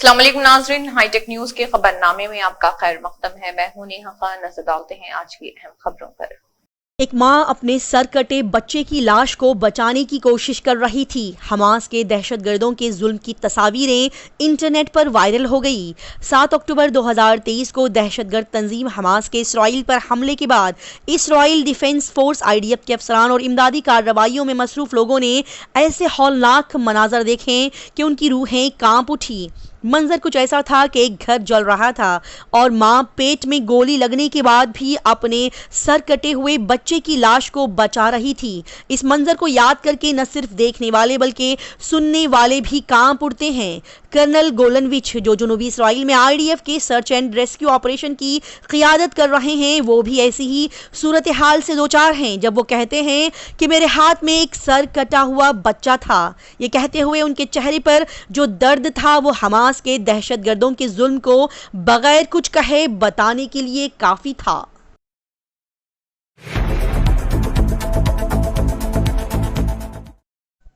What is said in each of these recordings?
अस्सलाम वालेकुम नाज़रीन, हाईटेक न्यूज के खबरनामे में आपका खैर मकदम है। मैं हूं नेहा खान। नजर डालते हैं आज की अहम खबरों पर। एक मां अपने सर कटे बच्चे की लाश को बचाने की कोशिश कर रही थी। हमास के दहशतगर्दों के जुल्म की तस्वीरें इंटरनेट पर वायरल हो गई। 7 अक्टूबर 2023 को दहशतगर्द तंजीम हमास के इसराइल पर हमले के बाद इसराइल डिफेंस फोर्स IDF के अफसरान और इमदादी कार्रवाइयों में मसरूफ लोगों ने ऐसे हौलनाक मनाजर देखे कि उनकी रूहें कांप उठी। मंजर कुछ ऐसा था कि एक घर जल रहा था और मां पेट में गोली लगने के बाद भी अपने सर कटे हुए बच्चे की लाश को बचा रही थी। इस मंजर को याद करके न सिर्फ देखने वाले बल्कि सुनने वाले भी कांप उठते हैं। कर्नल गोलनविच, जो जनूबी इसराइल में IDF के सर्च एंड रेस्क्यू ऑपरेशन की क़ियादत कर रहे हैं, वो भी ऐसी ही सूरत हाल से दो चार हैं जब वो कहते हैं कि मेरे हाथ में एक सर कटा हुआ बच्चा था। ये कहते हुए उनके चेहरे पर जो दर्द था वो हमास के दहशतगर्दों के जुल्म को बगैर कुछ कहे बताने के लिए काफी था।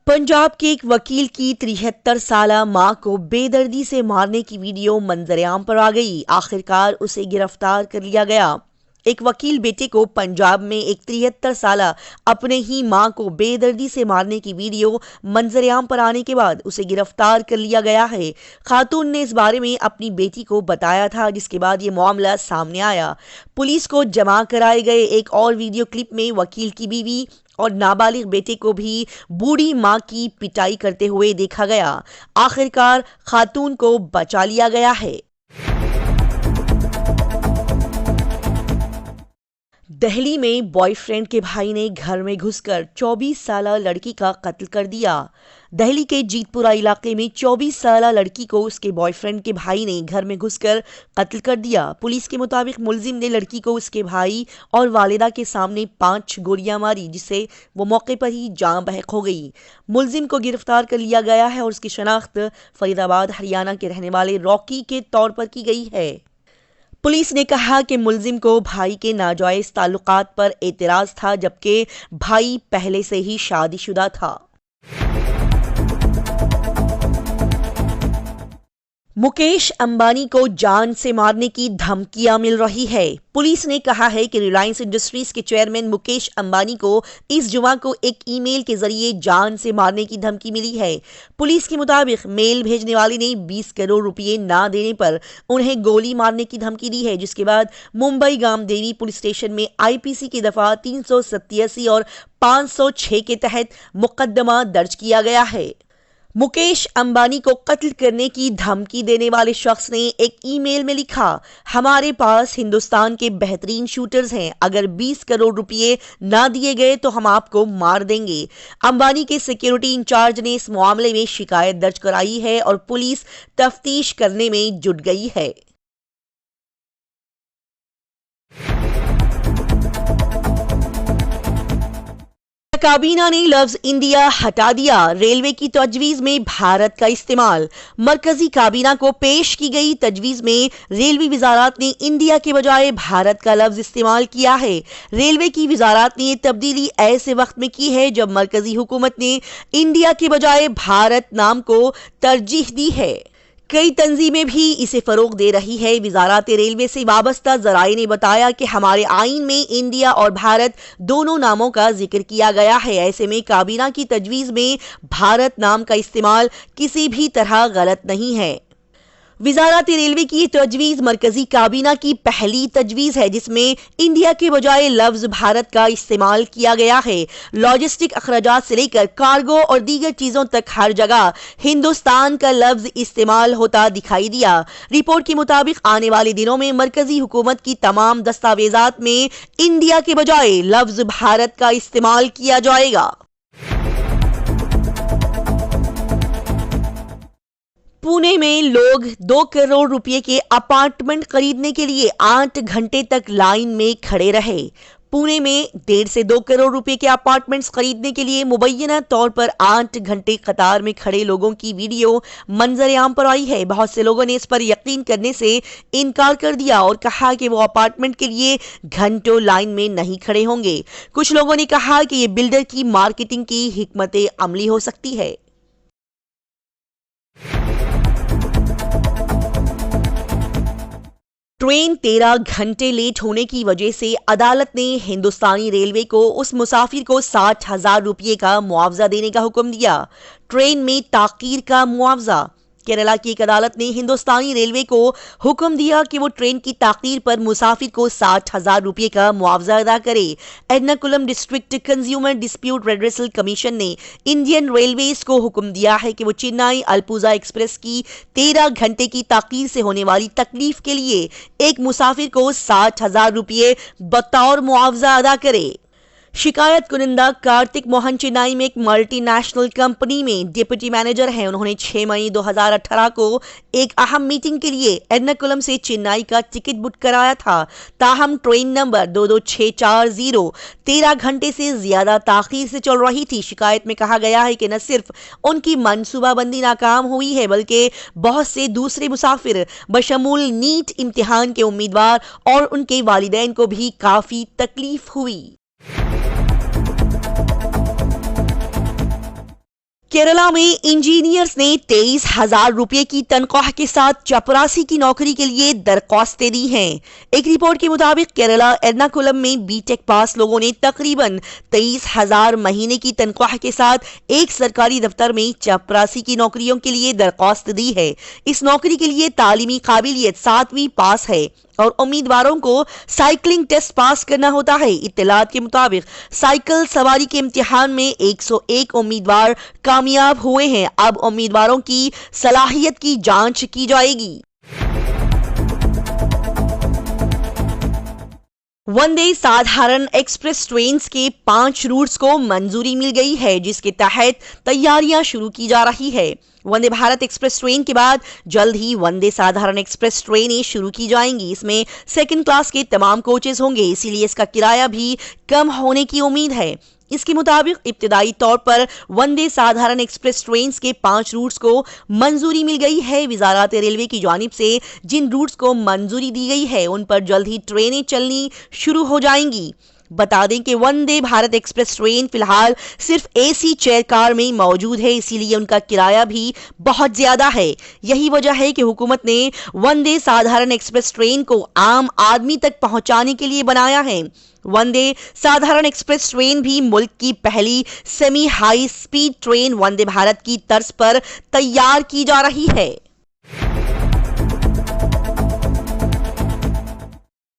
पंजाब के एक वकील की 73 साला मां को बेदर्दी से मारने की वीडियो मंजरेआम पर आ गई। आखिरकार उसे गिरफ्तार कर लिया गया। एक वकील बेटे को पंजाब में एक 73 साला अपने ही मां को बेदर्दी से मारने की वीडियो मंजरेआम पर आने के बाद उसे गिरफ्तार कर लिया गया है। खातून ने इस बारे में अपनी बेटी को बताया था, जिसके बाद ये मामला सामने आया। पुलिस को जमा कराए गए एक और वीडियो क्लिप में वकील की बीवी और नाबालिग बेटे को भी बूढ़ी मां की पिटाई करते हुए देखा गया। आखिरकार खातून को बचा लिया गया है। दिल्ली में बॉयफ्रेंड के भाई ने घर में घुसकर 24 साला लड़की का कत्ल कर दिया। दिल्ली के जीतपुरा इलाके में 24 साला लड़की को उसके बॉयफ्रेंड के भाई ने घर में घुसकर कत्ल कर दिया। पुलिस के मुताबिक मुलजिम ने लड़की को उसके भाई और वालिदा के सामने 5 गोलियां मारी, जिससे वो मौके पर ही जान बहक हो गई। मुलजिम को गिरफ्तार कर लिया गया है और उसकी शनाख्त फरीदाबाद हरियाणा के रहने वाले रॉकी के तौर पर की गई है। पुलिस ने कहा कि मुलजिम को भाई के नाजायज ताल्लुकात पर एतराज था, जबकि भाई पहले से ही शादीशुदा था। मुकेश अंबानी को जान से मारने की धमकियां मिल रही है। पुलिस ने कहा है कि रिलायंस इंडस्ट्रीज के चेयरमैन मुकेश अंबानी को इस जुमा को एक ईमेल के जरिए जान से मारने की धमकी मिली है। पुलिस के मुताबिक मेल भेजने वाले ने 20 करोड़ रुपए ना देने पर उन्हें गोली मारने की धमकी दी है, जिसके बाद मुंबई गामदेवी पुलिस स्टेशन में IPC की दफा 387 और 506 के तहत मुकदमा दर्ज किया गया है। मुकेश अंबानी को कत्ल करने की धमकी देने वाले शख्स ने एक ईमेल में लिखा, हमारे पास हिंदुस्तान के बेहतरीन शूटर्स हैं, अगर 20 करोड़ रुपए ना दिए गए तो हम आपको मार देंगे। अंबानी के सिक्योरिटी इंचार्ज ने इस मामले में शिकायत दर्ज कराई है और पुलिस तफ्तीश करने में जुट गई है। काबीना ने लफ्ज इंडिया हटा दिया। रेलवे की तजवीज में भारत का इस्तेमाल। मरकजी काबीना को पेश की गई तजवीज में रेलवे वजारत ने इंडिया के बजाय भारत का लफ्ज इस्तेमाल किया है। रेलवे की वजारत ने यह तब्दीली ऐसे वक्त में की है जब मरकजी हुकूमत ने इंडिया के बजाय भारत नाम को तरजीह दी है। कई तंजीमें भी इसे फरोग दे रही है। वजारत रेलवे से वाबस्ता जराये ने बताया कि हमारे आइन में इंडिया और भारत दोनों नामों का जिक्र किया गया है। ऐसे में काबीना की तजवीज में भारत नाम का इस्तेमाल किसी भी तरह गलत नहीं है। वजारत रेलवे की तजवीज मरकजी काबीना की पहली तजवीज है जिसमें इंडिया के बजाय लफ्ज भारत का इस्तेमाल किया गया है। लॉजिस्टिक अखराजात से लेकर कार्गो और दीगर चीजों तक हर जगह हिंदुस्तान का लफ्ज इस्तेमाल होता दिखाई दिया। रिपोर्ट के मुताबिक आने वाले दिनों में मरकजी हुकूमत की तमाम दस्तावेजात में इंडिया के बजाय लफ्ज भारत का इस्तेमाल किया जाएगा। पुणे में लोग 2 करोड़ रुपए के अपार्टमेंट खरीदने के लिए 8 घंटे तक लाइन में खड़े रहे। पुणे में 1.5 से 2 करोड़ रुपए के अपार्टमेंट्स खरीदने के लिए मुबैना तौर पर 8 घंटे कतार में खड़े लोगों की वीडियो मंजरेआम पर आई है। बहुत से लोगों ने इस पर यकीन करने से इनकार कर दिया और कहा कि वो अपार्टमेंट के लिए घंटों लाइन में नहीं खड़े होंगे। कुछ लोगों ने कहा कि ये बिल्डर की मार्केटिंग की हिकमत अमली हो सकती है। ट्रेन 13 घंटे लेट होने की वजह से अदालत ने हिंदुस्तानी रेलवे को उस मुसाफिर को 60,000 रुपये का मुआवजा देने का हुक्म दिया। ट्रेन में ताकीर का मुआवजा। केरला की एक अदालत ने हिंदुस्तानी रेलवे को हुक्म दिया कि वो ट्रेन की ताकीर पर मुसाफिर को 60,000 रुपये का मुआवजा अदा करे। Ernakulam district consumer dispute redressal commission ने इंडियन रेलवेज को हुक्म दिया है कि वो चेन्नई अलपुजा एक्सप्रेस की 13 घंटे की ताकीर से होने वाली तकलीफ के लिए एक मुसाफिर को 60,000 रुपये बतौर मुआवजा अदा करे। शिकायत कुनिंदा कार्तिक मोहन चेन्नई में एक मल्टीनेशनल कंपनी में डिप्टी मैनेजर हैं। उन्होंने 6 मई 2018 को एक अहम मीटिंग के लिए एर्नाकुलम से चेन्नई का टिकट बुक कराया था। ताहम ट्रेन नंबर 22640 13 घंटे से ज्यादा ताखीर से चल रही थी। शिकायत में कहा गया है कि न सिर्फ उनकी मनसूबाबंदी नाकाम हुई है बल्कि बहुत से दूसरे मुसाफिर बशमूल नीट इम्तिहान के उम्मीदवार और उनके वालिदैन को भी काफी तकलीफ हुई। केरला में इंजीनियर्स ने 23,000 रुपये की तनख्वाह के साथ चपरासी की नौकरी के लिए दरख्वास्तें दी हैं। एक रिपोर्ट के मुताबिक केरला एर्नाकुलम में बीटेक पास लोगों ने तकरीबन 23,000 महीने की तनख्वाह के साथ एक सरकारी दफ्तर में चपरासी की नौकरियों के लिए दरख्वास्त दी है। इस नौकरी के लिए तालीमी काबिलियत 7वीं पास है और उम्मीदवारों को साइकिलिंग टेस्ट पास करना होता है। इत्तलात के मुताबिक साइकिल सवारी के इम्तिहान में 101 उम्मीदवार कामयाब हुए हैं। अब उम्मीदवारों की सलाहियत की जांच की जाएगी। वंदे साधारण एक्सप्रेस ट्रेन्स के 5 रूट्स को मंजूरी मिल गई है, जिसके तहत तैयारियां शुरू की जा रही है। वंदे भारत एक्सप्रेस ट्रेन के बाद जल्द ही वंदे साधारण एक्सप्रेस ट्रेनें शुरू की जाएंगी। इसमें सेकंड क्लास के तमाम कोचेस होंगे, इसीलिए इसका किराया भी कम होने की उम्मीद है। इसके मुताबिक इब्तिदाई तौर पर वंदे साधारण एक्सप्रेस ट्रेन्स के 5 रूट्स को मंजूरी मिल गई है। वजारत रेलवे की जानिब से जिन रूट्स को मंजूरी दी गई है उन पर जल्द ही ट्रेनें चलनी शुरू हो जाएंगी। बता दें कि वंदे भारत एक्सप्रेस ट्रेन फिलहाल सिर्फ एसी चेयर कार में मौजूद है, इसीलिए उनका किराया भी बहुत ज्यादा है। यही वजह है कि हुकूमत ने वंदे साधारण एक्सप्रेस ट्रेन को आम आदमी तक पहुंचाने के लिए बनाया है। वंदे साधारण एक्सप्रेस ट्रेन भी मुल्क की पहली semi high speed train Vande Bharat की तर्ज पर तैयार की जा रही है।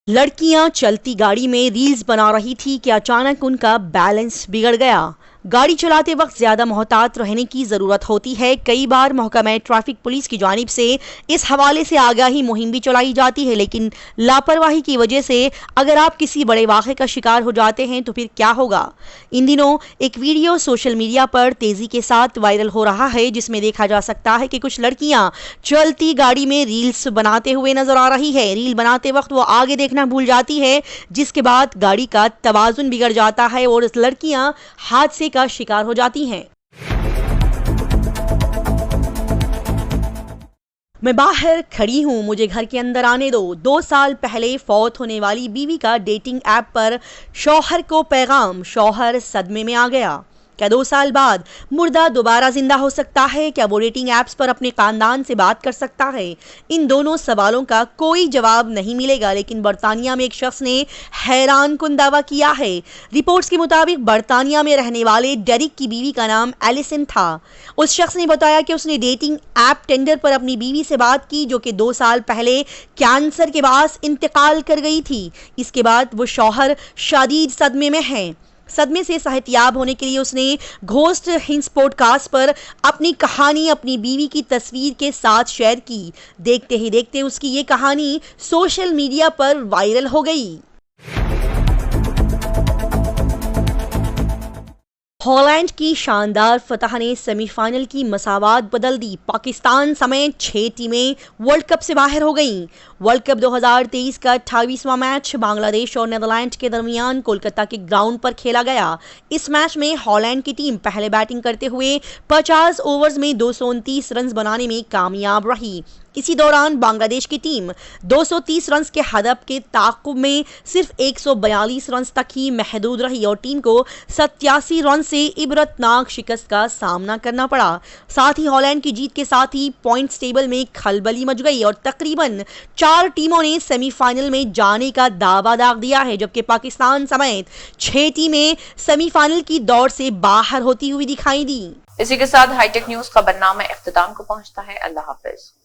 लड़कियां चलती गाड़ी में रील्स बना रही थी कि अचानक उनका बैलेंस बिगड़ गया। गाड़ी चलाते वक्त ज्यादा मोहतात रहने की जरूरत होती है। कई बार महकमा ट्रैफिक पुलिस की जानिब से इस हवाले से आगाही मुहिम भी चलाई जाती है, लेकिन लापरवाही की वजह से अगर आप किसी बड़े वाक़े का शिकार हो जाते हैं तो फिर क्या होगा। इन दिनों एक वीडियो सोशल मीडिया पर तेजी के साथ वायरल हो रहा है, जिसमें देखा जा सकता है कि कुछ लड़कियां चलती गाड़ी में रील्स बनाते हुए नजर आ रही है। रील बनाते वक्त वो आगे देखना भूल जाती है, जिसके बाद गाड़ी का तवाजुन बिगड़ जाता है और इस लड़कियां हादसे का शिकार हो जाती हैं। मैं बाहर खड़ी हूं, मुझे घर के अंदर आने दो। 2 साल पहले फौत होने वाली बीवी का डेटिंग ऐप पर शौहर को पैगाम। शौहर सदमे में आ गया। क्या 2 साल बाद मुर्दा दोबारा जिंदा हो सकता है? क्या वो डेटिंग ऐप्स पर अपने खानदान से बात कर सकता है? इन दोनों सवालों का कोई जवाब नहीं मिलेगा, लेकिन बरतानिया में एक शख्स ने हैरान कुन दावा किया है। रिपोर्ट्स के मुताबिक बरतानिया में रहने वाले डेरिक की बीवी का नाम एलिसन था। उस शख्स ने बताया कि उसने डेटिंग ऐप टिंडर पर अपनी बीवी से बात की, जो कि 2 साल पहले कैंसर के बाद इंतकाल कर गई थी। इसके बाद वो शौहर शदीद सदमे में है। सदमे से सेहतियाब होने के लिए उसने घोस्ट हिंस पॉडकास्ट पर अपनी कहानी अपनी बीवी की तस्वीर के साथ शेयर की। देखते ही देखते उसकी ये कहानी सोशल मीडिया पर वायरल हो गई। हॉलैंड की शानदार फतह ने सेमीफाइनल की मसावात बदल दी। पाकिस्तान समेत 6 टीमें वर्ल्ड कप से बाहर हो गईं। वर्ल्ड कप 2023 का 28वां मैच बांग्लादेश और नीदरलैंड के दरमियान कोलकाता के ग्राउंड पर खेला गया। इस मैच में हॉलैंड की टीम पहले बैटिंग करते हुए 50 ओवर्स में 229 रन बनाने में कामयाब रही। इसी दौरान बांग्लादेश की टीम 230 रन के हदफ के ताक़ुब में सिर्फ 142 रन तक ही महदूद रही और टीम को 87 रन से इबरतनाक शिकस्त का सामना करना पड़ा। साथ ही हॉलैंड की जीत के साथ ही पॉइंट्स टेबल में खलबली मच गई और तकरीबन 4 टीमों ने सेमीफाइनल में जाने का दावा दाग दिया है, जबकि पाकिस्तान समेत 6 टीमें सेमीफाइनल की दौड़ से बाहर होती हुई दिखाई दी। इसी के साथ हाईटेक न्यूज खबरनामा इख्तिताम को पहुंचता है। अल्लाह हाफिज।